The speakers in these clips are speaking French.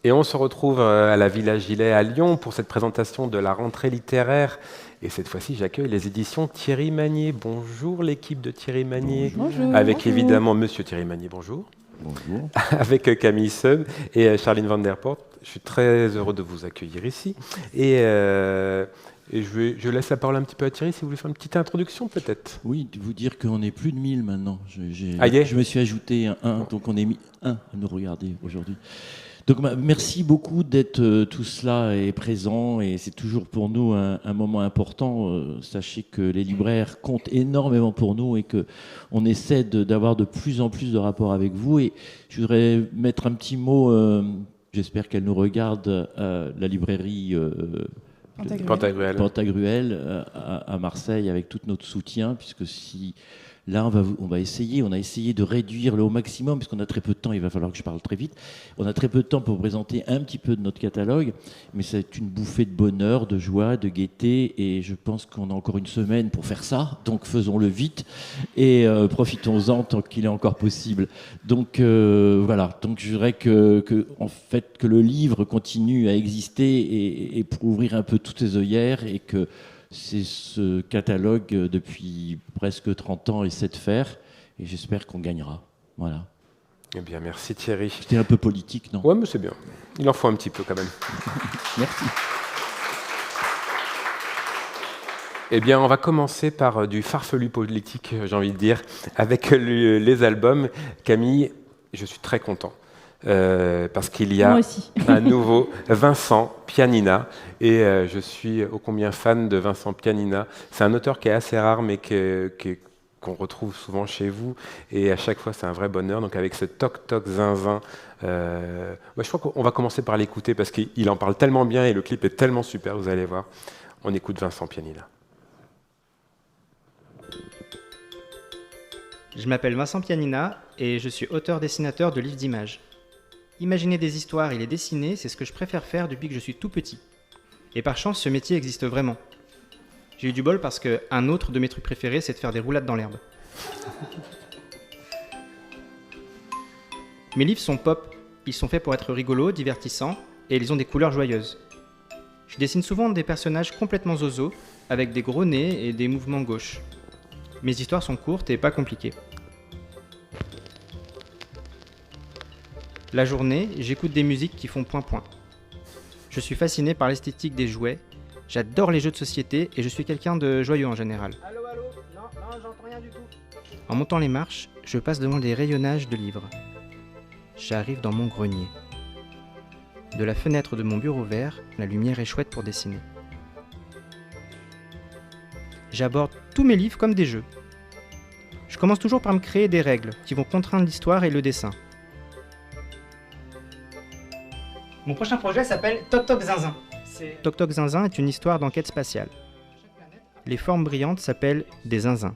Et on se retrouve à la Villa Gilet à Lyon pour cette présentation de la rentrée littéraire. Et cette fois-ci, j'accueille les éditions Thierry Magnier. Bonjour l'équipe de Thierry Magnier. Bonjour. Avec Bonjour. Évidemment Monsieur Thierry Magnier, bonjour. Bonjour. Avec Camille Seum et Charline Van Der Poort. Je suis très heureux de vous accueillir ici. Et je laisse la parole un petit peu à Thierry, si vous voulez faire une petite introduction peut-être. Oui, de vous dire qu'on est plus de 1000 maintenant. Aïe. Je me suis ajouté un, donc on est mis un à nous regarder aujourd'hui. Donc merci beaucoup d'être tous là et présents, et c'est toujours pour nous un moment important. Sachez que les libraires comptent énormément pour nous et qu'on essaie d'avoir de plus en plus de rapports avec vous. Et je voudrais mettre un petit mot, j'espère qu'elle nous regarde, la librairie Pantagruel à Marseille, avec tout notre soutien, puisque si là on a essayé de réduire au maximum, puisqu'on a très peu de temps, il va falloir que je parle très vite, on a très peu de temps pour présenter un petit peu de notre catalogue, mais c'est une bouffée de bonheur, de joie, de gaieté, et je pense qu'on a encore une semaine pour faire ça, donc faisons-le vite et profitons-en tant qu'il est encore possible. Donc voilà, donc je voudrais que le livre continue à exister et pour ouvrir un peu toutes ses œillères, et que c'est ce catalogue depuis presque 30 ans essaie de faire, et j'espère qu'on gagnera. Voilà. Eh bien, merci Thierry. C'était un peu politique, non ? Ouais, mais c'est bien. Il en faut un petit peu quand même. Merci. Eh bien, on va commencer par du farfelu politique, j'ai envie de dire, avec les albums. Camille, je suis très content. Parce qu'il y a un nouveau Vincent Pianina, et je suis ô combien fan de Vincent Pianina. C'est un auteur qui est assez rare, mais qu'on retrouve souvent chez vous, et à chaque fois c'est un vrai bonheur. Donc avec ce Toc Toc Zinzin, je crois qu'on va commencer par l'écouter parce qu'il en parle tellement bien et le clip est tellement super, vous allez voir. On écoute Vincent Pianina. Je m'appelle Vincent Pianina et je suis auteur-dessinateur de livres d'images. Imaginer des histoires et les dessiner, c'est ce que je préfère faire depuis que je suis tout petit. Et par chance, ce métier existe vraiment. J'ai eu du bol parce qu'un autre de mes trucs préférés, c'est de faire des roulades dans l'herbe. Mes livres sont pop, ils sont faits pour être rigolos, divertissants, et ils ont des couleurs joyeuses. Je dessine souvent des personnages complètement zozo, avec des gros nez et des mouvements gauches. Mes histoires sont courtes et pas compliquées. La journée, j'écoute des musiques qui font point-point. Je suis fasciné par l'esthétique des jouets, j'adore les jeux de société et je suis quelqu'un de joyeux en général. Allô, non, j'entends rien du tout. En montant les marches, je passe devant des rayonnages de livres. J'arrive dans mon grenier. De la fenêtre de mon bureau vert, la lumière est chouette pour dessiner. J'aborde tous mes livres comme des jeux. Je commence toujours par me créer des règles qui vont contraindre l'histoire et le dessin. Mon prochain projet s'appelle Toc Toc Zinzin. Toc Toc Zinzin est une histoire d'enquête spatiale. Les formes brillantes s'appellent des zinzins.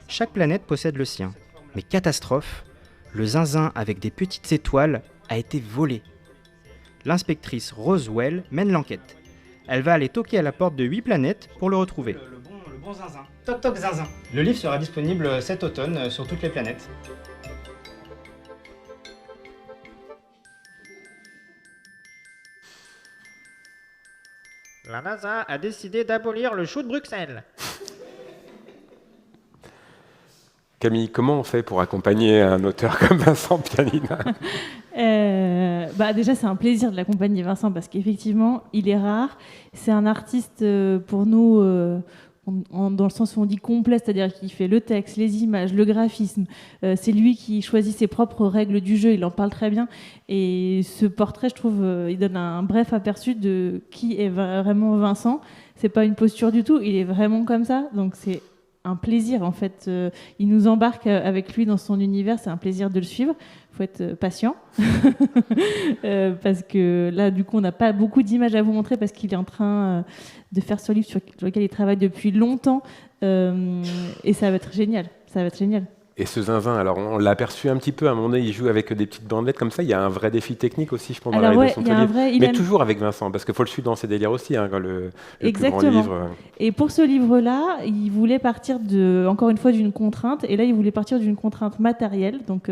Chaque planète possède le sien. Mais catastrophe, le zinzin avec des petites étoiles a été volé. L'inspectrice Roswell mène l'enquête. Elle va aller toquer à la porte de 8 planètes pour le retrouver. Le bon zinzin. Toc Toc Zinzin. Le livre sera disponible cet automne sur toutes les planètes. La NASA a décidé d'abolir le chou de Bruxelles. Camille, comment on fait pour accompagner un auteur comme Vincent Pianina ? Déjà, c'est un plaisir de l'accompagner, Vincent, parce qu'effectivement, il est rare. C'est un artiste pour nous, dans le sens où on dit complet, c'est-à-dire qu'il fait le texte, les images, le graphisme. C'est lui qui choisit ses propres règles du jeu, il en parle très bien. Et ce portrait, je trouve, il donne un bref aperçu de qui est vraiment Vincent. C'est pas une posture du tout, il est vraiment comme ça. Donc c'est un plaisir, en fait. Il nous embarque avec lui dans son univers, c'est un plaisir de le suivre. Il faut être patient, parce que là, du coup, on n'a pas beaucoup d'images à vous montrer, parce qu'il est en train de faire ce livre sur lequel il travaille depuis longtemps, et ça va être génial. Ça va être génial. Et ce zinzin, alors on l'a aperçu un petit peu, à un moment donné, il joue avec des petites bandelettes comme ça. Il y a un vrai défi technique aussi, je pense, dans la réalisation de ce livre. Mais toujours avec Vincent, parce qu'il faut le suivre dans ses délires aussi, hein, le plus grand livre. Et pour ce livre-là, il voulait partir, encore une fois, d'une contrainte. Et là, il voulait partir d'une contrainte matérielle. Donc,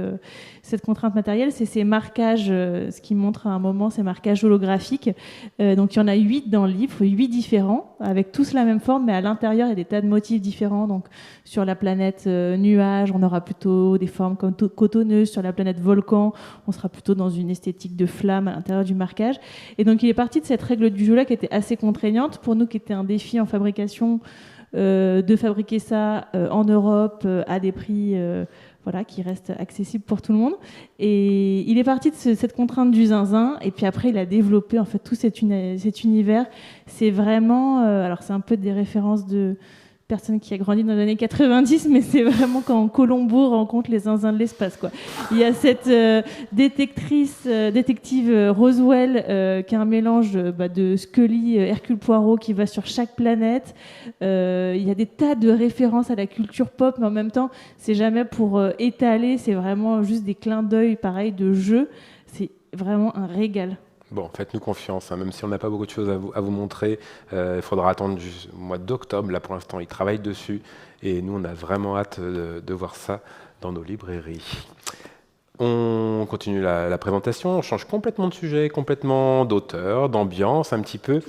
cette contrainte matérielle, c'est ces marquages, ce qui montre à un moment, ces marquages holographiques. Donc, il y en a 8 dans le livre, 8 différents, avec tous la même forme, mais à l'intérieur, il y a des tas de motifs différents. Donc, sur la planète nuage, on aura plutôt des formes comme cotonneuses. Sur la planète volcan, on sera plutôt dans une esthétique de flamme à l'intérieur du marquage. Et donc, il est parti de cette règle du jeu-là qui était assez contraignante. Pour nous, qui était un défi en fabrication, de fabriquer ça en Europe à des prix qui restent accessibles pour tout le monde. Et il est parti de cette contrainte du zinzin. Et puis après, il a développé en fait tout cet univers. C'est vraiment... alors, c'est un peu des références de personne qui a grandi dans les années 90, mais c'est vraiment quand Colombo rencontre les zinzins de l'espace, quoi. Il y a cette détective Roswell qui est un mélange de Scully, Hercule Poirot qui va sur chaque planète. Il y a des tas de références à la culture pop, mais en même temps, c'est jamais pour étaler, c'est vraiment juste des clins d'œil, pareil, de jeu. C'est vraiment un régal. Bon, faites-nous confiance, hein, même si on n'a pas beaucoup de choses à vous montrer. Il faudra attendre le mois d'octobre. Là, pour l'instant, ils travaillent dessus. Et nous, on a vraiment hâte de voir ça dans nos librairies. On continue la présentation. On change complètement de sujet, complètement d'auteur, d'ambiance un petit peu.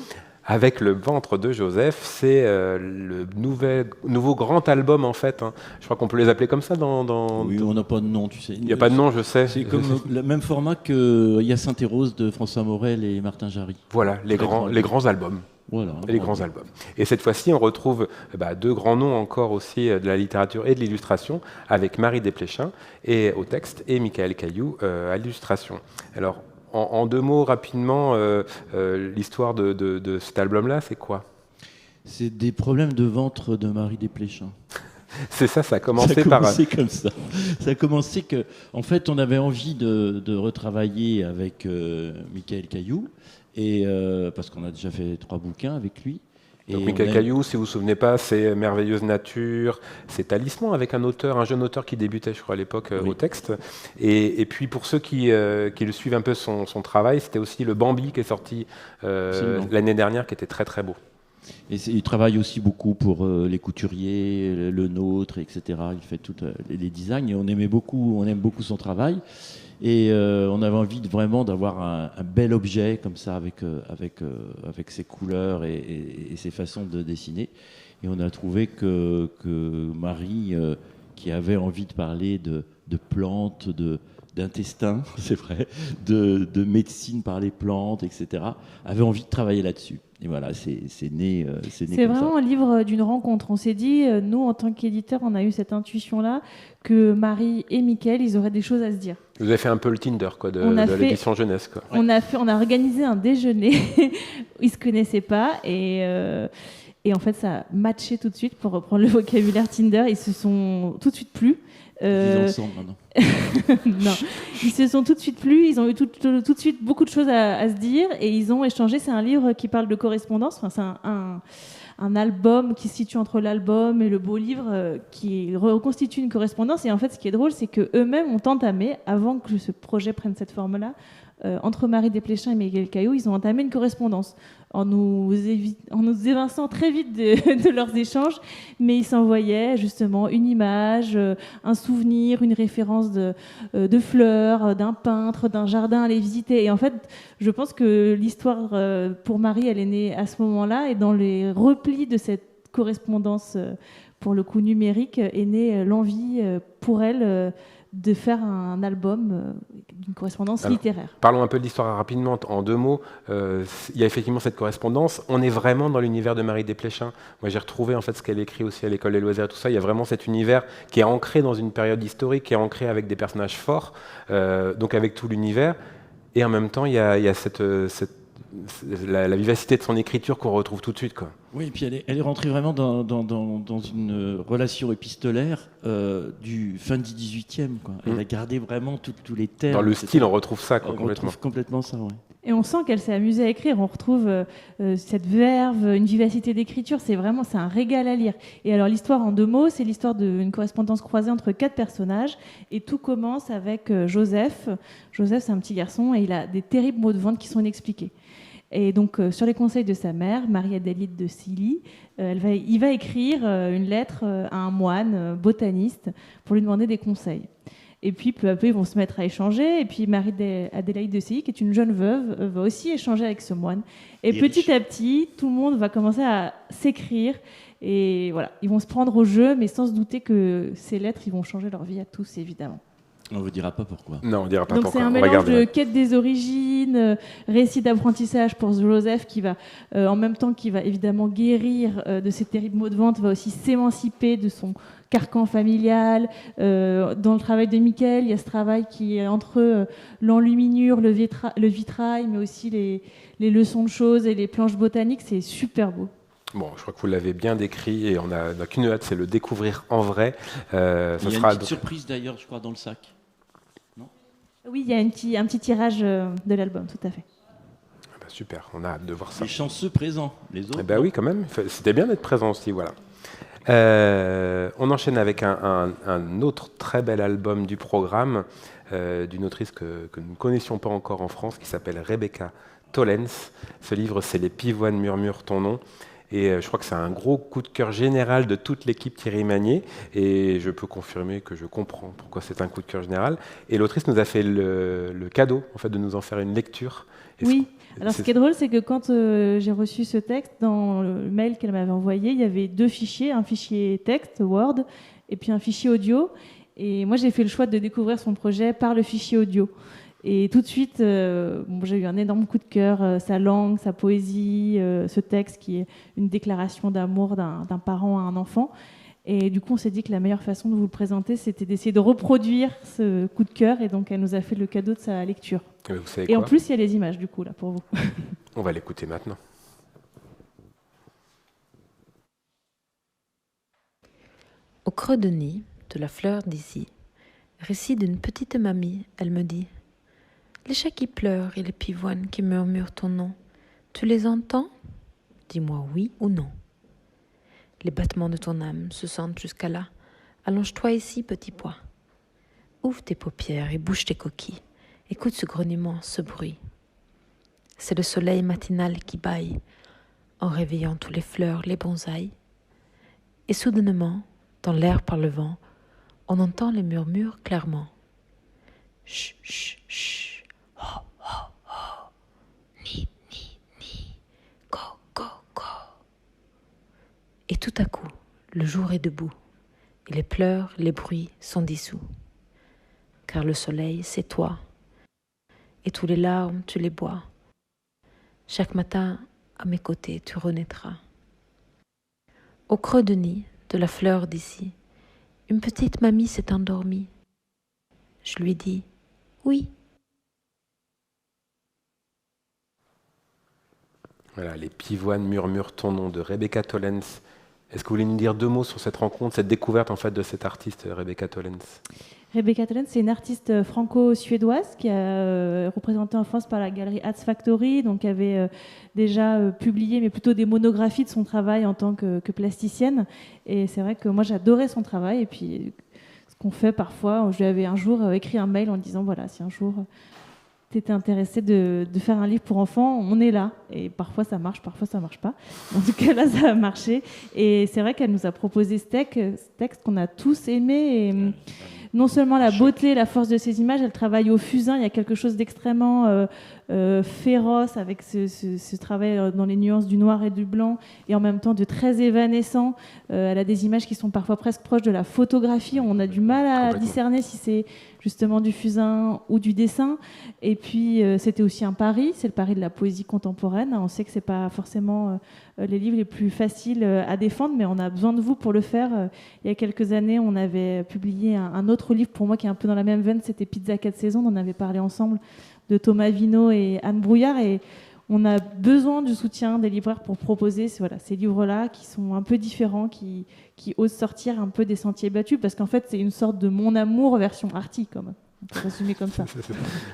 Avec Le ventre de Joseph, c'est le nouveau grand album en fait. Hein. Je crois qu'on peut les appeler comme ça Oui, on n'a pas de nom, tu sais. Il n'y a pas de nom, je sais. C'est comme le même format que Hyacinthe et Rose de François Morel et Martin Jarry. Voilà, les grands albums. Voilà, les grands albums. Et cette fois-ci, on retrouve deux grands noms encore aussi de la littérature et de l'illustration, avec Marie Desplechin au texte et Michael Caillou à l'illustration. Alors, en 2 mots, rapidement, l'histoire de cet album-là, c'est quoi ? C'est des problèmes de ventre de Marie Desplechin. C'est ça, ça a commencé comme ça. Ça a commencé que, en fait, on avait envie de retravailler avec Michael Caillou, et, parce qu'on a déjà fait 3 bouquins avec lui. Donc Michael Caillou, si vous ne vous souvenez pas, c'est Merveilleuse Nature, c'est Talisman avec un jeune auteur qui débutait, je crois, à l'époque au texte. Et puis pour ceux qui le suivent un peu son travail, c'était aussi le Bambi qui est sorti l'année dernière, qui était très très beau. Et il travaille aussi beaucoup pour les couturiers, le nôtre, etc. Il fait tous les designs et on aime beaucoup son travail. Et on avait envie vraiment d'avoir un bel objet comme ça avec ses couleurs et ses façons de dessiner. Et on a trouvé que Marie, qui avait envie de parler de plantes, d'intestin, c'est vrai, de médecine par les plantes, etc., avait envie de travailler là-dessus. Et voilà, c'est né comme ça. C'est vraiment un livre d'une rencontre. On s'est dit, nous, en tant qu'éditeurs, on a eu cette intuition-là que Marie et Mickaël, ils auraient des choses à se dire. Vous avez fait un peu le Tinder de l'édition jeunesse. Quoi. On a organisé un déjeuner. Ils ne se connaissaient pas et en fait, ça a matché tout de suite, pour reprendre le vocabulaire Tinder. Ils se sont tout de suite plu. Ils vivent ensemble maintenant. Non, ils se sont tout de suite plu, ils ont eu tout de suite beaucoup de choses à se dire et ils ont échangé. C'est un livre qui parle de correspondance, enfin, c'est un album qui se situe entre l'album et le beau livre qui reconstitue une correspondance. Et en fait, ce qui est drôle, c'est qu'eux-mêmes ont entamé, avant que ce projet prenne cette forme-là, entre Marie Desplechin et Michael Caillou, ils ont entamé une correspondance en nous évinçant très vite de leurs échanges, mais ils s'envoyaient justement une image, un souvenir, une référence de fleurs, d'un peintre, d'un jardin à aller visiter. Et en fait, je pense que l'histoire pour Marie, elle est née à ce moment-là, et dans les replis de cette correspondance, pour le coup numérique, est née l'envie pour elle de faire un album d'une correspondance littéraire. Parlons un peu de l'histoire rapidement, en 2 mots. Il y a effectivement cette correspondance. On est vraiment dans l'univers de Marie Desplechin. Moi, j'ai retrouvé en fait ce qu'elle écrit aussi à l'École des loisirs et tout ça. Il y a vraiment cet univers qui est ancré dans une période historique, qui est ancré avec des personnages forts, donc avec tout l'univers. Et en même temps, il y a la vivacité de son écriture qu'on retrouve tout de suite, quoi. Oui, et puis elle est rentrée vraiment dans une relation épistolaire du fin du 18e. Quoi. Elle a gardé vraiment tous les termes. Dans le style, on retrouve ça complètement. On retrouve complètement ça, oui. Et on sent qu'elle s'est amusée à écrire. On retrouve cette verve, une vivacité d'écriture. C'est un régal à lire. Et alors l'histoire en 2 mots, c'est l'histoire d'une correspondance croisée entre 4 personnages. Et tout commence avec Joseph. Joseph, c'est un petit garçon et il a des terribles maux de ventre qui sont inexpliqués. Et donc, sur les conseils de sa mère, Marie-Adélide de Silly, il va écrire une lettre à un moine botaniste pour lui demander des conseils. Et puis, peu à peu, ils vont se mettre à échanger. Et puis, Marie-Adélaïde de Silly, qui est une jeune veuve, va aussi échanger avec ce moine. Et petit à petit, tout le monde va commencer à s'écrire. Et voilà, ils vont se prendre au jeu, mais sans se douter que ces lettres, ils vont changer leur vie à tous, évidemment. On ne vous dira pas pourquoi. Non, on ne dira pas donc pourquoi. C'est un mélange de quête des origines, récit d'apprentissage pour Joseph qui va, en même temps qu'il va évidemment guérir de ses terribles maux de ventre, va aussi s'émanciper de son carcan familial. Dans le travail de Michael, il y a ce travail qui est entre l'enluminure, le vitrail, mais aussi les leçons de choses et les planches botaniques. C'est super beau. Bon, je crois que vous l'avez bien décrit et on n'a qu'une hâte, c'est le découvrir en vrai. Il y a une petite surprise d'ailleurs, je crois, dans le sac. Oui, il y a un petit tirage de l'album, tout à fait. Ah bah super, on a hâte de voir ça. Les chanceux présents, les autres. Eh ben oui, quand même, c'était bien d'être présent aussi, voilà. On enchaîne avec un autre très bel album du programme d'une autrice que nous ne connaissions pas encore en France, qui s'appelle Rebecca Tollens. Ce livre, c'est Les pivoines murmurent ton nom. Et je crois que c'est un gros coup de cœur général de toute l'équipe Thierry Magnier. Et je peux confirmer que je comprends pourquoi c'est un coup de cœur général. Et l'autrice nous a fait le cadeau en fait, de nous en faire une lecture. Oui, alors ce qui est drôle, c'est que quand j'ai reçu ce texte, dans le mail qu'elle m'avait envoyé, il y avait 2 fichiers, un fichier texte, Word, et puis un fichier audio. Et moi, j'ai fait le choix de découvrir son projet par le fichier audio. Et tout de suite, j'ai eu un énorme coup de cœur, sa langue, sa poésie, ce texte qui est une déclaration d'amour d'un parent à un enfant. Et du coup, on s'est dit que la meilleure façon de vous le présenter, c'était d'essayer de reproduire ce coup de cœur. Et donc, elle nous a fait le cadeau de sa lecture. Vous savez et quoi ? En plus, il y a les images, du coup, là, pour vous. On va l'écouter maintenant. Au creux de nid de la fleur d'ici, récit d'une petite mamie, elle me dit: les chats qui pleurent et les pivoines qui murmurent ton nom, tu les entends ? Dis-moi oui ou non. Les battements de ton âme se sentent jusqu'à là. Allonge-toi ici, petit pois. Ouvre tes paupières et bouge tes coquilles. Écoute ce grognement, ce bruit. C'est le soleil matinal qui bâille, en réveillant tous les fleurs, les bonsaïs. Et soudainement, dans l'air par le vent, on entend les murmures clairement. Chut, chut, chut. Ho, ho, ho. Ni, ni, ni. Go, go, go. Et tout à coup, le jour est debout, et les pleurs, les bruits sont dissous. Car le soleil, c'est toi, et tous les larmes, tu les bois. Chaque matin, à mes côtés, tu renaîtras. Au creux de nid de la fleur d'ici, une petite mamie s'est endormie. Je lui dis oui. Voilà, Les pivoines murmurent ton nom de Rebecca Tollens. Est-ce que vous voulez nous dire 2 mots sur cette rencontre, cette découverte en fait de cette artiste Rebecca Tollens ? Rebecca Tollens, c'est une artiste franco-suédoise qui a représenté en France par la galerie Arts Factory, donc qui avait déjà publié, mais plutôt des monographies de son travail en tant que plasticienne. Et c'est vrai que moi j'adorais son travail. Et puis ce qu'on fait parfois, je lui avais un jour écrit un mail en disant voilà, si un jour tu étais intéressé de faire un livre pour enfants, on est là. Et parfois ça marche, parfois ça marche pas. En tout cas là ça a marché. Et c'est vrai qu'elle nous a proposé ce texte qu'on a tous aimé. Et, non seulement la beauté, la force de ces images, elle travaille au fusain. Il y a quelque chose d'extrêmement féroce avec ce travail dans les nuances du noir et du blanc, et en même temps de très évanescent. Elle a des images qui sont parfois presque proches de la photographie. On a du mal à discerner si c'est justement du fusain ou du dessin. Et puis, c'était aussi un pari. C'est le pari de la poésie contemporaine. On sait que ce n'est pas forcément les livres les plus faciles à défendre, mais on a besoin de vous pour le faire. Il y a quelques années, on avait publié un autre livre pour moi qui est un peu dans la même veine, c'était Pizza 4 saisons, on en avait parlé ensemble, de Thomas Vino et Anne Brouillard, et on a besoin du soutien des libraires pour proposer ces livres-là qui sont un peu différents, qui osent sortir un peu des sentiers battus, parce qu'en fait, c'est une sorte de Mon Amour version arty, quand même. On peut résumer comme ça.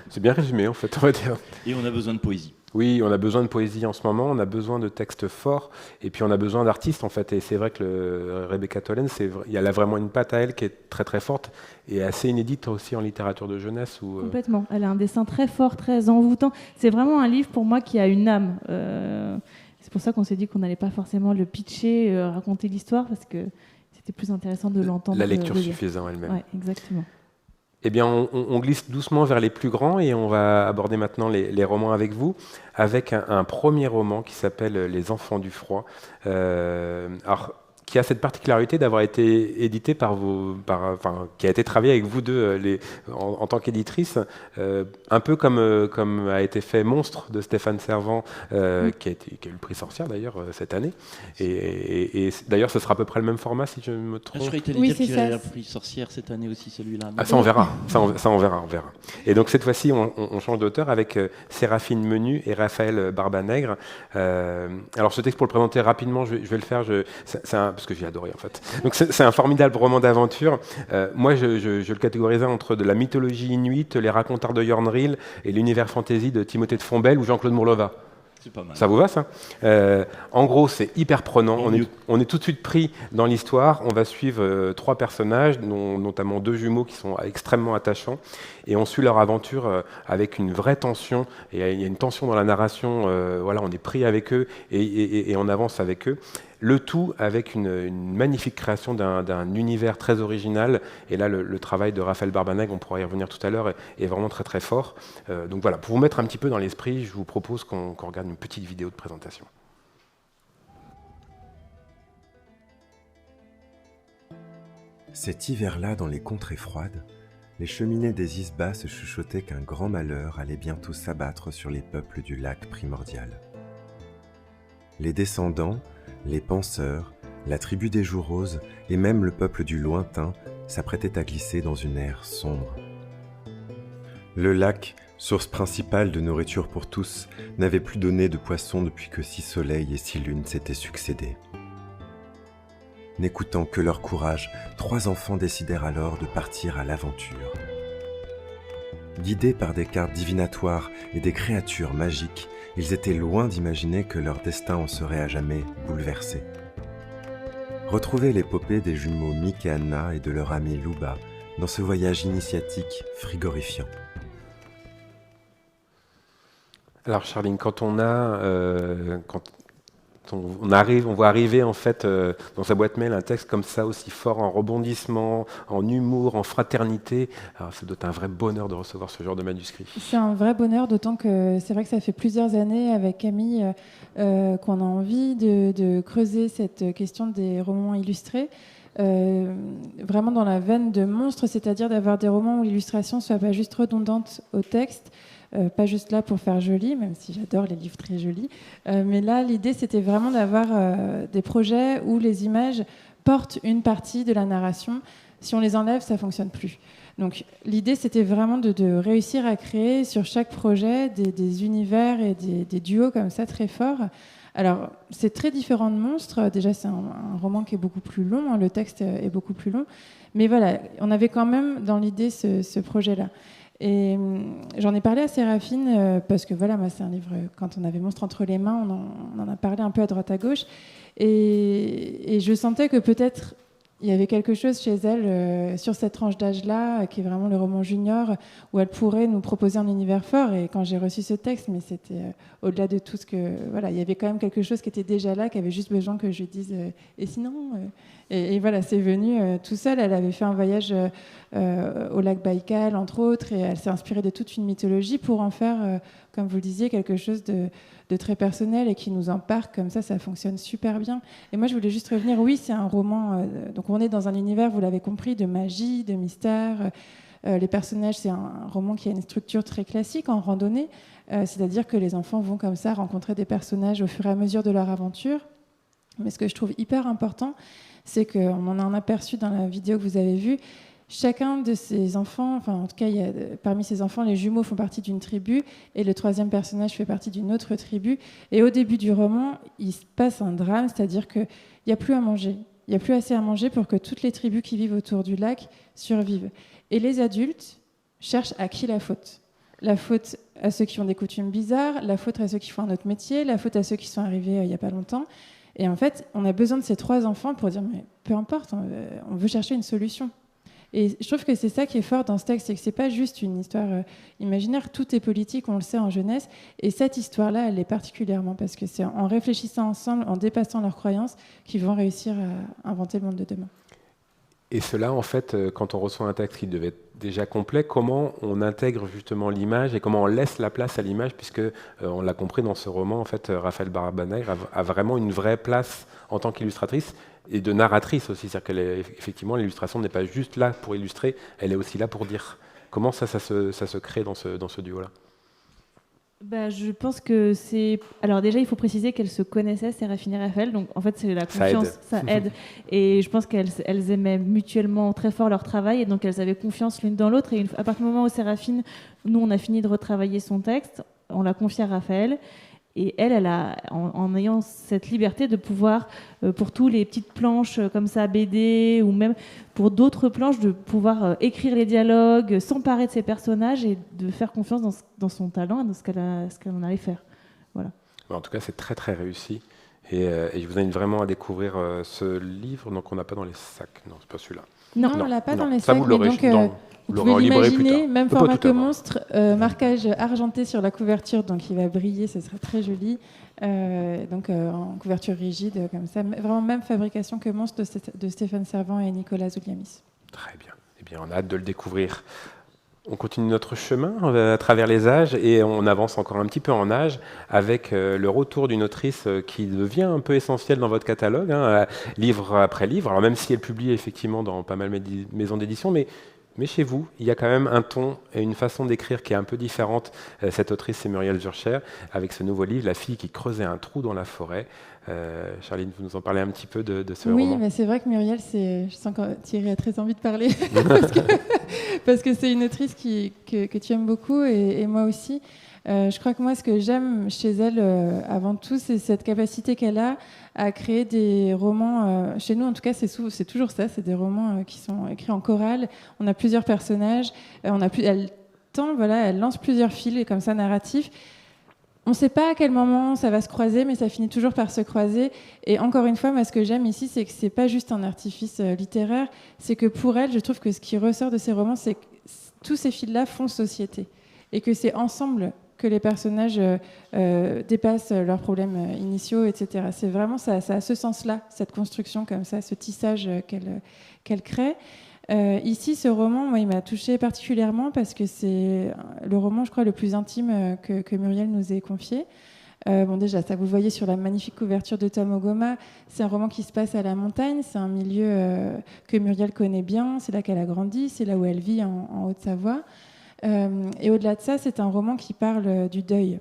C'est bien résumé, en fait, on va dire. Et on a besoin de poésie. Oui, on a besoin de poésie en ce moment, on a besoin de textes forts, et puis on a besoin d'artistes, en fait. Et c'est vrai que Rebecca Tolen, elle a vraiment une patte à elle qui est très très forte, et assez inédite aussi en littérature de jeunesse. Complètement. Elle a un dessin très fort, très envoûtant. C'est vraiment un livre, pour moi, qui a une âme. C'est pour ça qu'on s'est dit qu'on n'allait pas forcément le pitcher, raconter l'histoire, parce que c'était plus intéressant de l'entendre. La lecture suffisant elle-même. Oui, exactement. Eh bien, on glisse doucement vers les plus grands et on va aborder maintenant les romans avec vous, avec un premier roman qui s'appelle Les Enfants du Froid. Qui a cette particularité d'avoir été édité qui a été travaillé avec vous deux en tant qu'éditrice, un peu comme a été fait Monstre de Stéphane Servan, qui a eu le prix Sorcière d'ailleurs cette année. Et d'ailleurs, ce sera à peu près le même format si je me trompe. Je croyais que tu allais dire qu'il y avait un prix Sorcière cette année aussi, celui-là. Ah, ça on verra. Ça on verra. Et donc cette fois-ci, on change d'auteur avec Séraphine Menu et Raphaël Barbanègre. Alors ce texte, pour le présenter rapidement, je vais le faire. Parce que j'ai adoré en fait. Donc c'est un formidable roman d'aventure. Moi, je le catégorisais entre de la mythologie inuite, les racontars de Jornril et l'univers fantasy de Timothée de Fombelle ou Jean-Claude Mourlova. C'est pas mal. Ça vous va, ça? En gros, c'est hyper prenant. On est tout de suite pris dans l'histoire. On va suivre 3 personnages, notamment 2 jumeaux qui sont extrêmement attachants. Et on suit leur aventure avec une vraie tension. Et il y a une tension dans la narration. On est pris avec eux et on avance avec eux. Le tout avec une magnifique création d'un univers très original. Et là, le travail de Raphaël Barbanègre, on pourra y revenir tout à l'heure, est vraiment très très fort. Donc voilà, pour vous mettre un petit peu dans l'esprit, je vous propose qu'on regarde une petite vidéo de présentation. Cet hiver-là, dans les contrées froides, les cheminées des Isbas se chuchotaient qu'un grand malheur allait bientôt s'abattre sur les peuples du lac primordial. Les descendants, les penseurs, la tribu des Joues Roses et même le peuple du lointain s'apprêtaient à glisser dans une ère sombre. Le lac, source principale de nourriture pour tous, n'avait plus donné de poissons depuis que 6 soleils et 6 lunes s'étaient succédés. N'écoutant que leur courage, 3 enfants décidèrent alors de partir à l'aventure. Guidés par des cartes divinatoires et des créatures magiques, ils étaient loin d'imaginer que leur destin en serait à jamais bouleversé. Retrouvez l'épopée des jumeaux Mick et Anna et de leur ami Luba dans ce voyage initiatique frigorifiant. Alors Charline, quand on voit arriver en fait dans sa boîte mail un texte comme ça, aussi fort en rebondissement, en humour, en fraternité, alors ça doit être un vrai bonheur de recevoir ce genre de manuscrit. C'est un vrai bonheur, d'autant que c'est vrai que ça fait plusieurs années avec Camille qu'on a envie de creuser cette question des romans illustrés. Vraiment dans la veine de Monstre, c'est-à-dire d'avoir des romans où l'illustration ne soit pas juste redondante au texte, pas juste là pour faire joli, même si j'adore les livres très jolis. Mais là, l'idée, c'était vraiment d'avoir des projets où les images portent une partie de la narration. Si on les enlève, ça ne fonctionne plus. Donc l'idée, c'était vraiment de réussir à créer sur chaque projet des univers et des duos comme ça très forts. Alors, c'est très différent de Monstre. Déjà, c'est un roman qui est beaucoup plus long. Le texte est beaucoup plus long. Mais voilà, on avait quand même dans l'idée ce projet-là. Et j'en ai parlé à Séraphine parce que voilà, moi c'est un livre, quand on avait Monstre entre les mains, on en a parlé un peu à droite à gauche et je sentais que peut-être il y avait quelque chose chez elle sur cette tranche d'âge-là, qui est vraiment le roman junior, où elle pourrait nous proposer un univers fort. Et quand j'ai reçu ce texte, mais c'était au-delà de tout ce que... Voilà, il y avait quand même quelque chose qui était déjà là, qui avait juste besoin que je lui dise « et sinon ?» et voilà, c'est venu tout seul. Elle avait fait un voyage au lac Baïkal, entre autres, et elle s'est inspirée de toute une mythologie pour en faire, comme vous le disiez, quelque chose de très personnel et qui nous embarque comme ça fonctionne super bien. Et moi, je voulais juste revenir, oui, c'est un roman, donc on est dans un univers, vous l'avez compris, de magie, de mystère. Les personnages, c'est un roman qui a une structure très classique en randonnée, c'est-à-dire que les enfants vont comme ça rencontrer des personnages au fur et à mesure de leur aventure. Mais ce que je trouve hyper important, c'est qu'on en a un aperçu dans la vidéo que vous avez vue, chacun de ces enfants, enfin en tout cas, parmi ces enfants, les jumeaux font partie d'une tribu et le troisième personnage fait partie d'une autre tribu. Et au début du roman, il se passe un drame, c'est-à-dire qu'il n'y a plus à manger. Il n'y a plus assez à manger pour que toutes les tribus qui vivent autour du lac survivent. Et les adultes cherchent à qui la faute. La faute à ceux qui ont des coutumes bizarres, la faute à ceux qui font un autre métier, la faute à ceux qui sont arrivés il n'y a pas longtemps. Et en fait, on a besoin de ces 3 enfants pour dire, mais peu importe, on veut chercher une solution. Et je trouve que c'est ça qui est fort dans ce texte, c'est que c'est pas juste une histoire imaginaire, tout est politique, on le sait en jeunesse, et cette histoire-là, elle l'est particulièrement, parce que c'est en réfléchissant ensemble, en dépassant leurs croyances, qu'ils vont réussir à inventer le monde de demain. Et cela, en fait, quand on reçoit un texte qui devait être déjà complet, comment on intègre justement l'image et comment on laisse la place à l'image, puisque on l'a compris dans ce roman, en fait, Raphaël Barbanel a vraiment une vraie place en tant qu'illustratrice et de narratrice aussi, c'est-à-dire qu'effectivement l'illustration n'est pas juste là pour illustrer, elle est aussi là pour dire. Comment ça se crée dans ce duo-là ? Je pense que c'est... Alors déjà, il faut préciser qu'elles se connaissaient, Séraphine et Raphaël, donc en fait, c'est la confiance, ça aide. Et je pense qu'elles aimaient mutuellement très fort leur travail, et donc elles avaient confiance l'une dans l'autre. Et à partir du moment où Séraphine, nous, on a fini de retravailler son texte, on l'a confié à Raphaël, et elle a, en ayant cette liberté de pouvoir, pour tous les petites planches comme ça, BD, ou même pour d'autres planches, de pouvoir écrire les dialogues, s'emparer de ses personnages et de faire confiance dans son talent et dans ce qu'elle en allait faire. Voilà. En tout cas, c'est très très réussi. Et je vous invite vraiment à découvrir ce livre. Donc, on n'a pas dans les sacs. Non, c'est pas celui-là. Non, on l'a pas dans les ça, sacs. Vous l'aurez vous pouvez l'imaginer, même format que avoir. Monstre, marquage argenté sur la couverture, donc il va briller, ce sera très joli. Donc en couverture rigide, comme ça. Vraiment même fabrication que Monstre de Stéphane Servant et Nicolas Zouliamis. Très bien. Eh bien, on a hâte de le découvrir. On continue notre chemin à travers les âges et on avance encore un petit peu en âge avec le retour d'une autrice qui devient un peu essentielle dans votre catalogue, livre après livre. Alors même si elle publie effectivement dans pas mal de maisons d'édition, mais chez vous, il y a quand même un ton et une façon d'écrire qui est un peu différente. Cette autrice, c'est Muriel Zurcher, avec ce nouveau livre, La fille qui creusait un trou dans la forêt. Charline, vous nous en parlez un petit peu de ce roman ? Oui, mais c'est vrai que Muriel, je sens que Thierry a très envie de parler, parce que c'est une autrice que tu aimes beaucoup, et moi aussi. Je crois que moi, ce que j'aime chez elle, avant tout, c'est cette capacité qu'elle a à créer des romans. Chez nous, en tout cas, c'est toujours ça. C'est des romans qui sont écrits en chorale. On a plusieurs personnages. Elle lance plusieurs fils comme ça narratifs. On ne sait pas à quel moment ça va se croiser, mais ça finit toujours par se croiser. Et encore une fois, moi, ce que j'aime ici, c'est que c'est pas juste un artifice littéraire. C'est que pour elle, je trouve que ce qui ressort de ces romans, c'est que tous ces fils-là font société. Et que c'est ensemble que les personnages dépassent leurs problèmes initiaux, etc. C'est vraiment ça a ce sens-là, cette construction comme ça, ce tissage qu'elle crée. Ici, ce roman, moi, il m'a touchée particulièrement parce que c'est le roman, je crois, le plus intime que Muriel nous ait confié. Déjà, ça vous le voyez sur la magnifique couverture de Tom Ogoma, c'est un roman qui se passe à la montagne, c'est un milieu que Muriel connaît bien, c'est là qu'elle a grandi, c'est là où elle vit en Haute-Savoie. Et au-delà de ça, c'est un roman qui parle du deuil.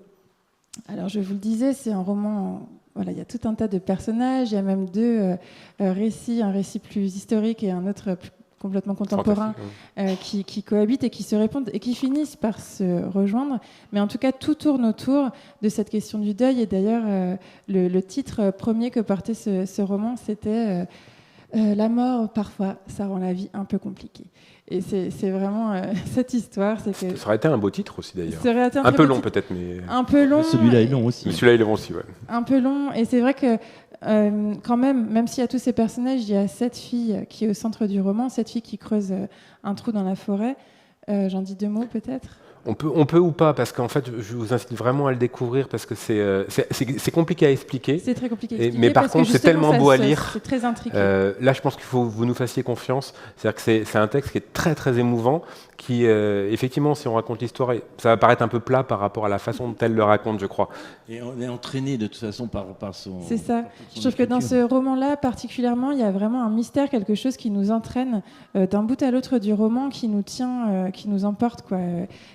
Alors, je vous le disais, c'est un roman... Voilà, il y a tout un tas de personnages, il y a même 2 récits, un récit plus historique et un autre plus complètement contemporain, qui cohabitent et qui se répondent et qui finissent par se rejoindre. Mais en tout cas, tout tourne autour de cette question du deuil. Et d'ailleurs, le titre premier que portait ce roman, c'était La mort, parfois, ça rend la vie un peu compliquée. Et c'est vraiment cette histoire. C'est que ça aurait été un beau titre aussi, d'ailleurs. Ça aurait été un peu long, peut-être, mais... Un peu long. Celui-là est long aussi. Mais celui-là, il est long aussi, ouais. Un peu long. Et c'est vrai que quand même s'il y a tous ces personnages, il y a cette fille qui est au centre du roman, cette fille qui creuse un trou dans la forêt. J'en dis 2 mots, peut-être ? On peut ou pas, parce qu'en fait, je vous incite vraiment à le découvrir, parce que c'est compliqué à expliquer. C'est très compliqué à expliquer. Mais par contre, c'est tellement beau à lire. C'est très intriguant. Là, je pense qu'il faut que vous nous fassiez confiance. C'est-à-dire que c'est un texte qui est très, très émouvant, qui, effectivement, si on raconte l'histoire, ça va paraître un peu plat par rapport à la façon dont elle le raconte, je crois. Et on est entraîné, de toute façon, par son... C'est ça. Je trouve que dans ce roman-là, particulièrement, il y a vraiment un mystère, quelque chose qui nous entraîne d'un bout à l'autre du roman, qui nous tient, qui nous emporte, quoi.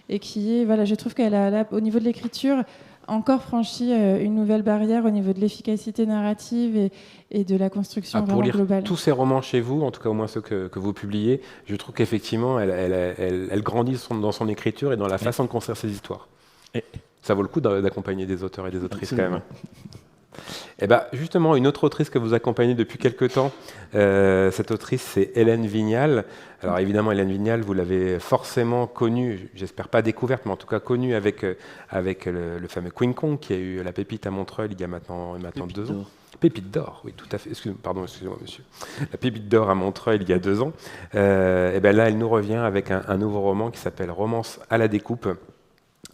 Et qui est, voilà, je trouve qu'elle a, là, au niveau de l'écriture, encore franchi une nouvelle barrière au niveau de l'efficacité narrative et de la construction vraiment globale. Pour lire tous ces romans chez vous, en tout cas au moins ceux que vous publiez, je trouve qu'effectivement, elle grandit dans son écriture et dans la façon de construire ses histoires. Et ça vaut le coup d'accompagner des auteurs et des autrices. Absolument. Quand même. Et justement, une autre autrice que vous accompagnez depuis quelque temps, cette autrice, c'est Hélène Vignal. Alors évidemment, Hélène Vignal, vous l'avez forcément connue, j'espère pas découverte, mais en tout cas connue avec le fameux Queen Kong qui a eu la pépite à Montreuil il y a maintenant 2 ans. Pépite d'or, oui, tout à fait. Excusez-moi, monsieur. La pépite d'or à Montreuil il y a 2 ans. Là, elle nous revient avec un nouveau roman qui s'appelle Romance à la découpe.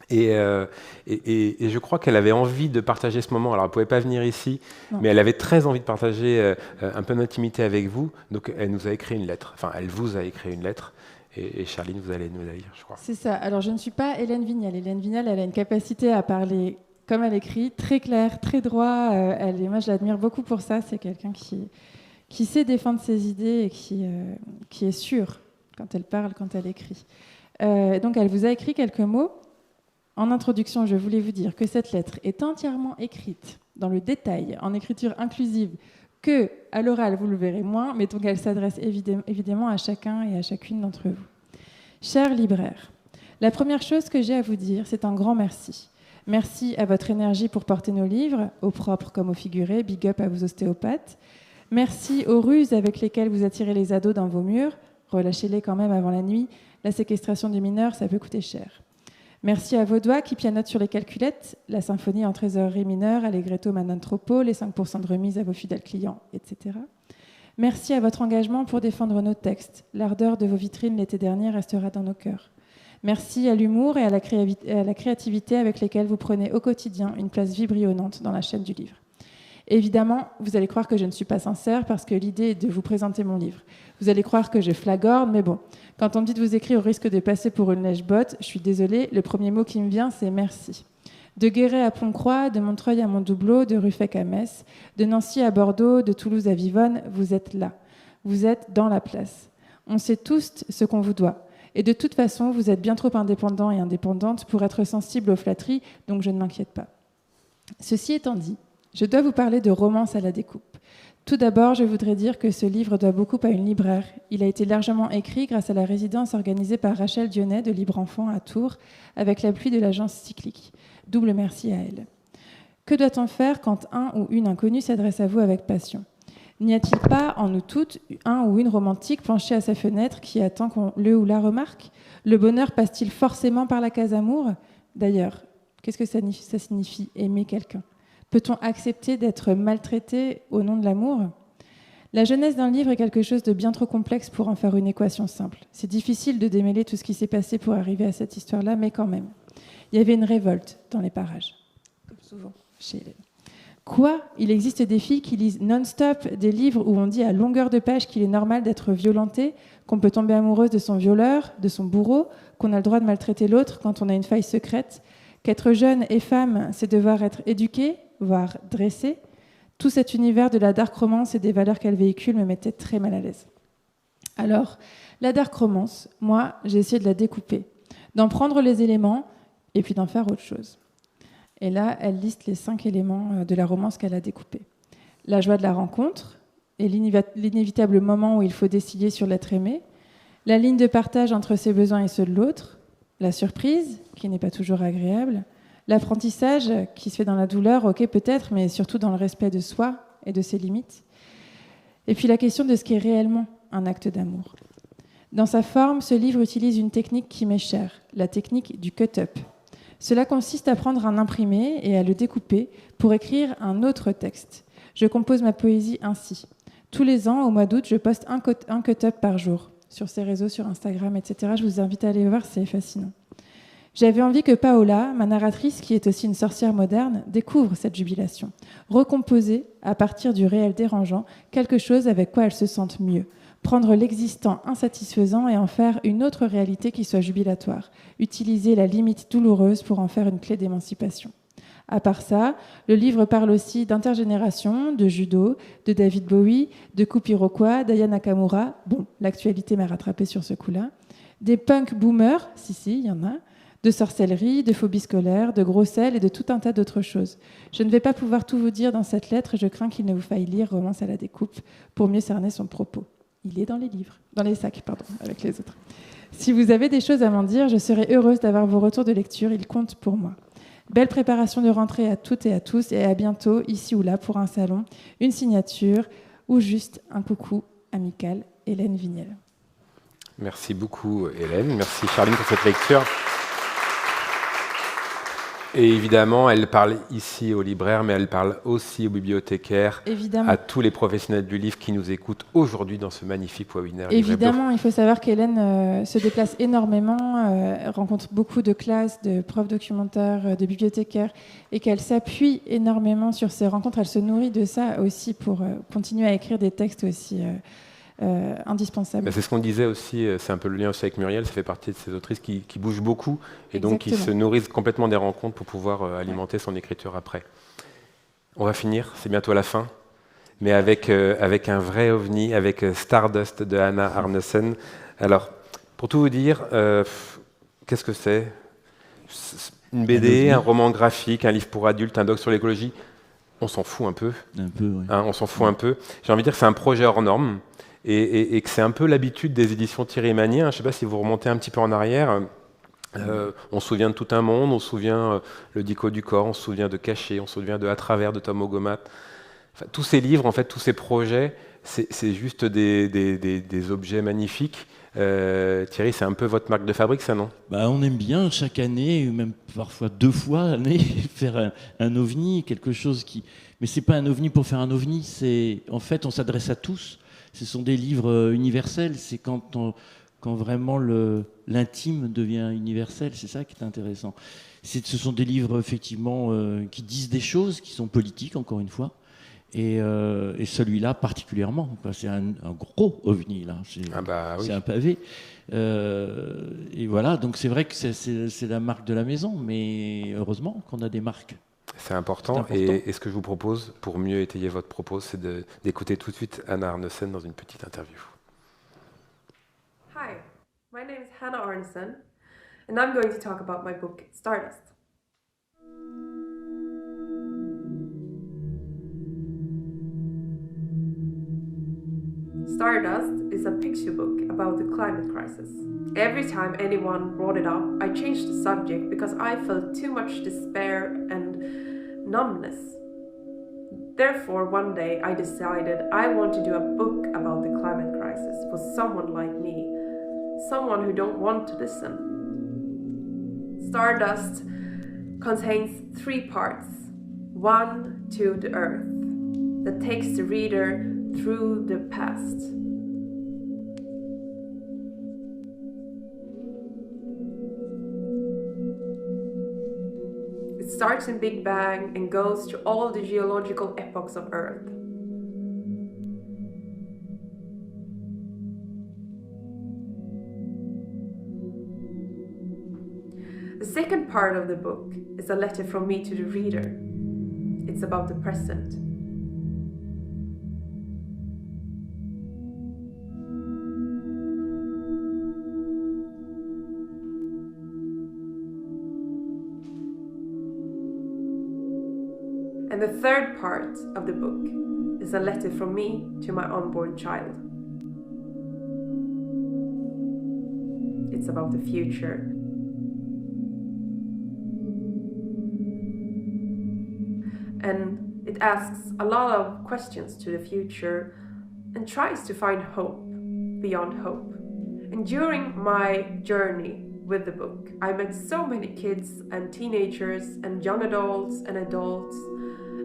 Et je crois qu'elle avait envie de partager ce moment. Alors, elle ne pouvait pas venir ici, mais elle avait très envie de partager un peu d'intimité avec vous. Donc, elle nous a écrit une lettre. Enfin, elle vous a écrit une lettre. Et Charline, vous allez nous la lire, je crois. C'est ça. Alors, je ne suis pas Hélène Vignal. Hélène Vignal, elle a une capacité à parler comme elle écrit, très clair, très droit. Moi, je l'admire beaucoup pour ça. C'est quelqu'un qui sait défendre ses idées et qui est sûre quand elle parle, quand elle écrit. Donc, elle vous a écrit quelques mots. En introduction, je voulais vous dire que cette lettre est entièrement écrite dans le détail, en écriture inclusive, que à l'oral, vous le verrez moins, mais donc elle s'adresse évidemment à chacun et à chacune d'entre vous. Chers libraires, la première chose que j'ai à vous dire, c'est un grand merci. Merci à votre énergie pour porter nos livres, au propre comme au figuré, big up à vos ostéopathes. Merci aux ruses avec lesquelles vous attirez les ados dans vos murs, relâchez-les quand même avant la nuit, la séquestration des mineurs, ça peut coûter cher. Merci à vos doigts qui pianotent sur les calculettes, la symphonie en trésorerie mineure, Allegretto Manon Troppo, les 5% de remise à vos fidèles clients, etc. Merci à votre engagement pour défendre nos textes. L'ardeur de vos vitrines l'été dernier restera dans nos cœurs. Merci à l'humour et à la créativité avec lesquelles vous prenez au quotidien une place vibrillonnante dans la chaîne du livre. Évidemment, vous allez croire que je ne suis pas sincère parce que l'idée est de vous présenter mon livre. Vous allez croire que je flagorne, mais bon, quand on me dit de vous écrire au risque de passer pour une lèche-botte, je suis désolée, le premier mot qui me vient, c'est merci. De Guéret à Pont-Croix, de Montreuil à Montdoubleau, de Ruffec à Metz, de Nancy à Bordeaux, de Toulouse à Vivonne, vous êtes là. Vous êtes dans la place. On sait tous ce qu'on vous doit. Et de toute façon, vous êtes bien trop indépendants et indépendantes pour être sensibles aux flatteries, donc je ne m'inquiète pas. Ceci étant dit, je dois vous parler de Romance à la découpe. Tout d'abord, je voudrais dire que ce livre doit beaucoup à une libraire. Il a été largement écrit grâce à la résidence organisée par Rachel Dionnet de Libre Enfant à Tours, avec l'appui de l'agence Cyclique. Double merci à elle. Que doit-on faire quand un ou une inconnue s'adresse à vous avec passion ? N'y a-t-il pas en nous toutes un ou une romantique penchée à sa fenêtre qui attend qu'on le ou la remarque ? Le bonheur passe-t-il forcément par la case amour ? D'ailleurs, qu'est-ce que ça signifie aimer quelqu'un ? Peut-on accepter d'être maltraité au nom de l'amour ? La jeunesse d'un livre est quelque chose de bien trop complexe pour en faire une équation simple. C'est difficile de démêler tout ce qui s'est passé pour arriver à cette histoire-là, mais quand même. Il y avait une révolte dans les parages, comme souvent chez Hélène. Quoi ? Il existe des filles qui lisent non-stop des livres où on dit à longueur de page qu'il est normal d'être violenté, qu'on peut tomber amoureuse de son violeur, de son bourreau, qu'on a le droit de maltraiter l'autre quand on a une faille secrète, qu'être jeune et femme, c'est devoir être éduqué, voire dressé. Tout cet univers de la dark romance et des valeurs qu'elle véhicule me mettait très mal à l'aise. Alors, la dark romance, moi, j'ai essayé de la découper, d'en prendre les éléments et puis d'en faire autre chose. Et là, elle liste les 5 éléments de la romance qu'elle a découpée. La joie de la rencontre et l'inévitable moment où il faut décider sur l'être aimé, la ligne de partage entre ses besoins et ceux de l'autre, la surprise, qui n'est pas toujours agréable, l'apprentissage qui se fait dans la douleur, ok peut-être, mais surtout dans le respect de soi et de ses limites. Et puis la question de ce qu'est réellement un acte d'amour. Dans sa forme, ce livre utilise une technique qui m'est chère, la technique du cut-up. Cela consiste à prendre un imprimé et à le découper pour écrire un autre texte. Je compose ma poésie ainsi. Tous les ans, au mois d'août, je poste un cut-up par jour, sur ces réseaux, sur Instagram, etc. Je vous invite à aller voir, c'est fascinant. J'avais envie que Paola, ma narratrice, qui est aussi une sorcière moderne, découvre cette jubilation. Recomposer, à partir du réel dérangeant, quelque chose avec quoi elle se sente mieux. Prendre l'existant insatisfaisant et en faire une autre réalité qui soit jubilatoire. Utiliser la limite douloureuse pour en faire une clé d'émancipation. À part ça, le livre parle aussi d'intergénération, de judo, de David Bowie, de coupe iroquois, d'Aya Nakamura. Bon, l'actualité m'a rattrapée sur ce coup-là. Des punk boomers, si, il y en a. de sorcellerie, de phobie scolaire, de gros sel et de tout un tas d'autres choses. Je ne vais pas pouvoir tout vous dire dans cette lettre et je crains qu'il ne vous faille lire Romance à la découpe pour mieux cerner son propos. Il est dans les livres, dans les sacs, pardon, avec les autres. Si vous avez des choses à m'en dire, je serai heureuse d'avoir vos retours de lecture, ils comptent pour moi. Belle préparation de rentrée à toutes et à tous et à bientôt, ici ou là, pour un salon, une signature ou juste un coucou amical, Hélène Vignel. Merci beaucoup Hélène, merci Charline pour cette lecture. Et évidemment, elle parle ici aux libraires, mais elle parle aussi aux bibliothécaires, évidemment, à tous les professionnels du livre qui nous écoutent aujourd'hui dans ce magnifique webinaire. Évidemment, il faut savoir qu'Hélène se déplace énormément, rencontre beaucoup de classes, de profs documentaires, de bibliothécaires, et qu'elle s'appuie énormément sur ces rencontres. Elle se nourrit de ça aussi pour continuer à écrire des textes aussi indispensable. C'est ce qu'on disait aussi, c'est un peu le lien aussi avec Muriel, ça fait partie de ces autrices qui bougent beaucoup et Exactement. donc qui se nourrissent complètement des rencontres pour pouvoir alimenter son écriture après. On va finir, c'est bientôt la fin, mais avec un vrai ovni, avec Stardust de Hannah Arnesen. Alors, pour tout vous dire, qu'est-ce que c'est ? Une BD, un roman graphique, un livre pour adultes, un doc sur l'écologie ? On s'en fout un peu. Un peu, oui. On s'en fout un peu. J'ai envie de dire que c'est un projet hors norme. Et que c'est un peu l'habitude des éditions Thierry Magnier. Je ne sais pas si vous remontez un petit peu en arrière. On se souvient de Tout un monde, on se souvient Le Dico du corps, on se souvient de Caché, on se souvient de À travers de Tom Ogomat. Enfin, tous ces livres, en fait, tous ces projets, c'est juste des objets magnifiques. Thierry, c'est un peu votre marque de fabrique, ça, non ? On aime bien chaque année, même parfois 2 fois l'année, faire un ovni, quelque chose qui... Mais c'est pas un ovni pour faire un ovni, en fait, on s'adresse à tous. Ce sont des livres universels, c'est quand vraiment l'intime devient universel, c'est ça qui est intéressant. Ce sont des livres effectivement qui disent des choses, qui sont politiques encore une fois, et celui-là particulièrement, c'est un gros ovni là, c'est un pavé. Et voilà, donc c'est vrai que c'est la marque de la maison, mais heureusement qu'on a des marques. C'est important. Et ce que je vous propose, pour mieux étayer votre propos, c'est d'écouter tout de suite Hannah Arnesen dans une petite interview. Hi, my name is Hannah Arnesen, and I'm going to talk about my book, Stardust. Stardust is a picture book about the climate crisis. Every time anyone brought it up, I changed the subject because I felt too much despair and numbness. Therefore, one day I decided I want to do a book about the climate crisis for someone like me, someone who don't want to listen. Stardust contains 3 parts. 1 to the earth, that takes the reader through the past. It starts in Big Bang and goes through all the geological epochs of Earth. The second part of the book is a letter from me to the reader. It's about the present. And the third part of the book is a letter from me to my unborn child. It's about the future. And it asks a lot of questions to the future and tries to find hope beyond hope. And during my journey with the book, I met so many kids and teenagers and young adults and adults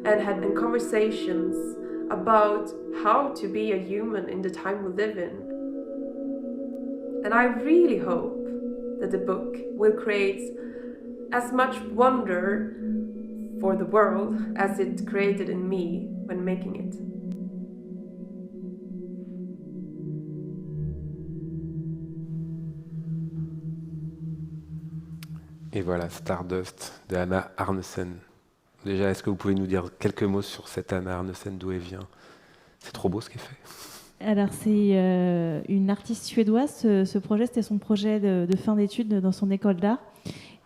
and had conversations about how to be a human in the time we live in. And I really hope that the book will create as much wonder for the world as it created in me when making it. Et voilà, Stardust de Hannah Arnesen. Déjà, est-ce que vous pouvez nous dire quelques mots sur cette Hannah Arnesen, d'où elle vient ? C'est trop beau ce qu'elle fait. Alors, c'est une artiste suédoise. Ce projet, c'était son projet de fin d'études dans son école d'art.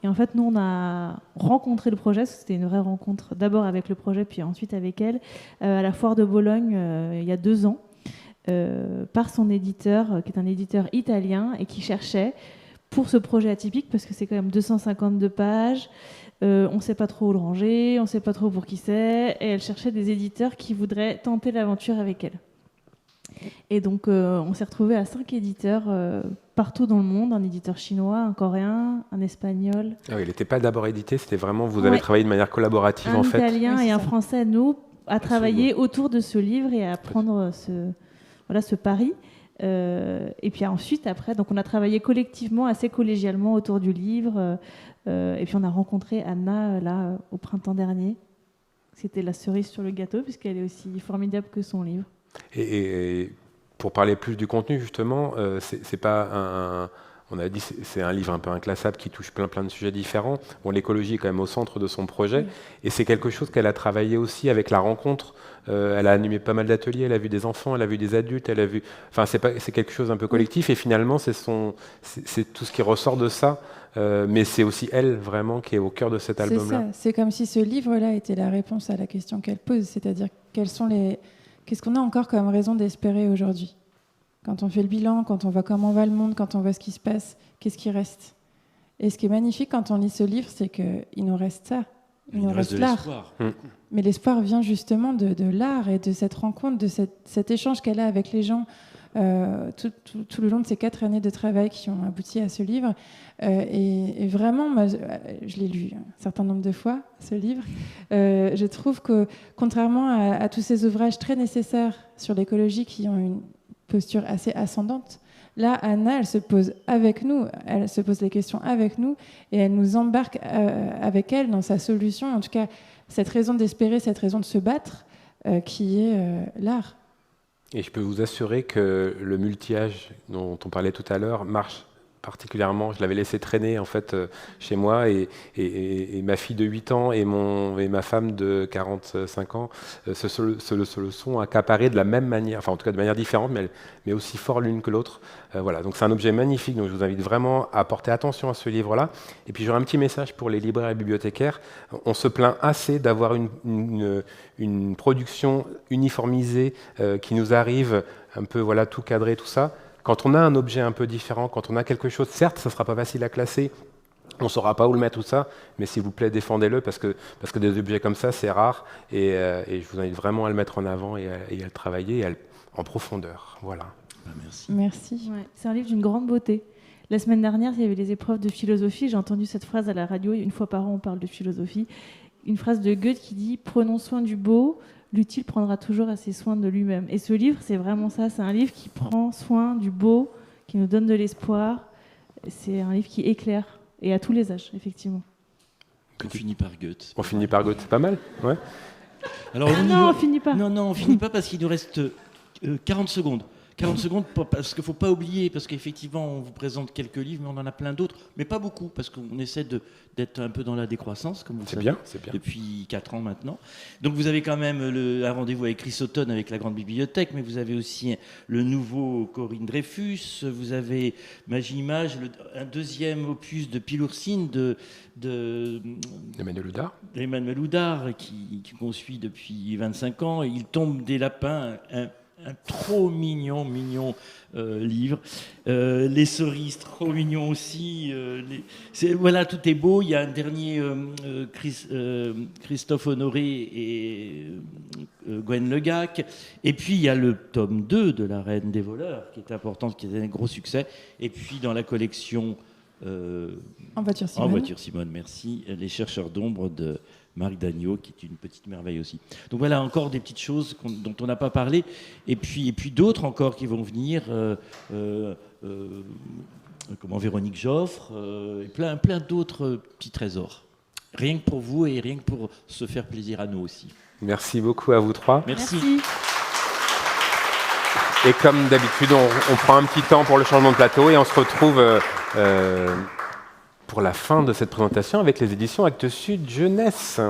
Et en fait, nous, on a rencontré le projet, c'était une vraie rencontre, d'abord avec le projet, puis ensuite avec elle, à la Foire de Bologne, il y a 2 ans, par son éditeur, qui est un éditeur italien, et qui cherchait, pour ce projet atypique, parce que c'est quand même 252 pages, on ne sait pas trop où le ranger, on ne sait pas trop pour qui c'est, et elle cherchait des éditeurs qui voudraient tenter l'aventure avec elle. Et donc, on s'est retrouvé à 5 éditeurs partout dans le monde, un éditeur chinois, un coréen, un espagnol. Ah oui, il n'était pas d'abord édité, c'était vraiment, vous avez travaillé de manière collaborative en fait. Un italien et un français, nous, à travailler autour de ce livre et à prendre ce pari. Et puis ensuite, après, donc on a travaillé collectivement, assez collégialement autour du livre. Et puis on a rencontré Anna là au printemps dernier. C'était la cerise sur le gâteau puisqu'elle est aussi formidable que son livre. Et pour parler plus du contenu justement, c'est pas on a dit c'est un livre un peu inclassable qui touche plein de sujets différents. Bon, l'écologie est quand même au centre de son projet, et c'est quelque chose qu'elle a travaillé aussi avec la rencontre. Elle a animé pas mal d'ateliers, elle a vu des enfants, elle a vu des adultes, elle a vu. Enfin, c'est quelque chose un peu collectif, et finalement c'est tout ce qui ressort de ça. Mais c'est aussi elle vraiment qui est au cœur de cet album-là. C'est comme si ce livre-là était la réponse à la question qu'elle pose, c'est-à-dire qu'est-ce qu'on a encore comme raison d'espérer aujourd'hui ? Quand on fait le bilan, quand on voit comment va le monde, quand on voit ce qui se passe, qu'est-ce qui reste ? Et ce qui est magnifique quand on lit ce livre, c'est qu'il nous reste ça. Il nous reste l'art. Mais l'espoir vient justement de l'art et de cette rencontre, de cet échange qu'elle a avec les gens tout le long de ces 4 années de travail qui ont abouti à ce livre. Et vraiment, moi, je l'ai lu un certain nombre de fois, ce livre. Je trouve que, contrairement à tous ces ouvrages très nécessaires sur l'écologie qui ont une posture assez ascendante, là, Anna, elle se pose avec nous, elle se pose les questions avec nous, et elle nous embarque avec elle dans sa solution, en tout cas, cette raison d'espérer, cette raison de se battre, qui est l'art. Et je peux vous assurer que le multi-âge dont on parlait tout à l'heure marche particulièrement. Je l'avais laissé traîner en fait chez moi, et ma fille de 8 ans et ma femme de 45 ans se le sont accaparés de la même manière, enfin en tout cas de manière différente, mais aussi fort l'une que l'autre. Voilà, donc c'est un objet magnifique, donc je vous invite vraiment à porter attention à ce livre-là. Et puis j'aurais un petit message pour les libraires et bibliothécaires. On se plaint assez d'avoir une production uniformisée qui nous arrive un peu tout cadré, tout ça. Quand on a un objet un peu différent, quand on a quelque chose, certes, ça ne sera pas facile à classer, on ne saura pas où le mettre, tout ça, mais s'il vous plaît, défendez-le, parce que des objets comme ça, c'est rare, et je vous invite vraiment à le mettre en avant et à le travailler en profondeur. Voilà. Merci. Ouais, c'est un livre d'une grande beauté. La semaine dernière, il y avait les épreuves de philosophie. J'ai entendu cette phrase à la radio. Une fois par an, on parle de philosophie. Une phrase de Goethe qui dit « Prenons soin du beau, l'utile prendra toujours assez soin de lui-même ». Et ce livre, c'est vraiment ça. C'est un livre qui prend soin du beau, qui nous donne de l'espoir. C'est un livre qui éclaire, et à tous les âges, effectivement. On finit par Goethe. On finit par Goethe, c'est pas mal, ouais. Alors, non, on finit pas. Non, on finit pas parce qu'il nous reste 40 secondes. 40 secondes, parce qu'il ne faut pas oublier, parce qu'effectivement, on vous présente quelques livres, mais on en a plein d'autres, mais pas beaucoup, parce qu'on essaie d'être un peu dans la décroissance, comme vous savez, c'est bien. Depuis 4 ans maintenant. Donc vous avez quand même un rendez-vous avec Chris Houghton, avec la Grande Bibliothèque, mais vous avez aussi le nouveau Corinne Dreyfus, vous avez Magie Image, un deuxième opus de Piloursine, de Emmanuel Oudard, qu'on suit depuis 25 ans, et Il tombe des lapins, un trop mignon livre. Les cerises, trop mignon aussi. Voilà, tout est beau. Il y a un dernier, Christophe Honoré et Gwen Legac. Et puis, il y a le tome 2 de La Reine des voleurs, qui est important, qui est un gros succès. Et puis, dans la collection... En voiture Simone, merci. Les chercheurs d'ombre de Marc Dagneau, qui est une petite merveille aussi. Donc voilà, encore des petites choses dont on n'a pas parlé. Et puis d'autres encore qui vont venir, Véronique Joffre, et plein d'autres petits trésors. Rien que pour vous et rien que pour se faire plaisir à nous aussi. Merci beaucoup à vous trois. Merci. Et comme d'habitude, on prend un petit temps pour le changement de plateau et on se retrouve pour la fin de cette présentation avec les éditions Actes Sud Jeunesse.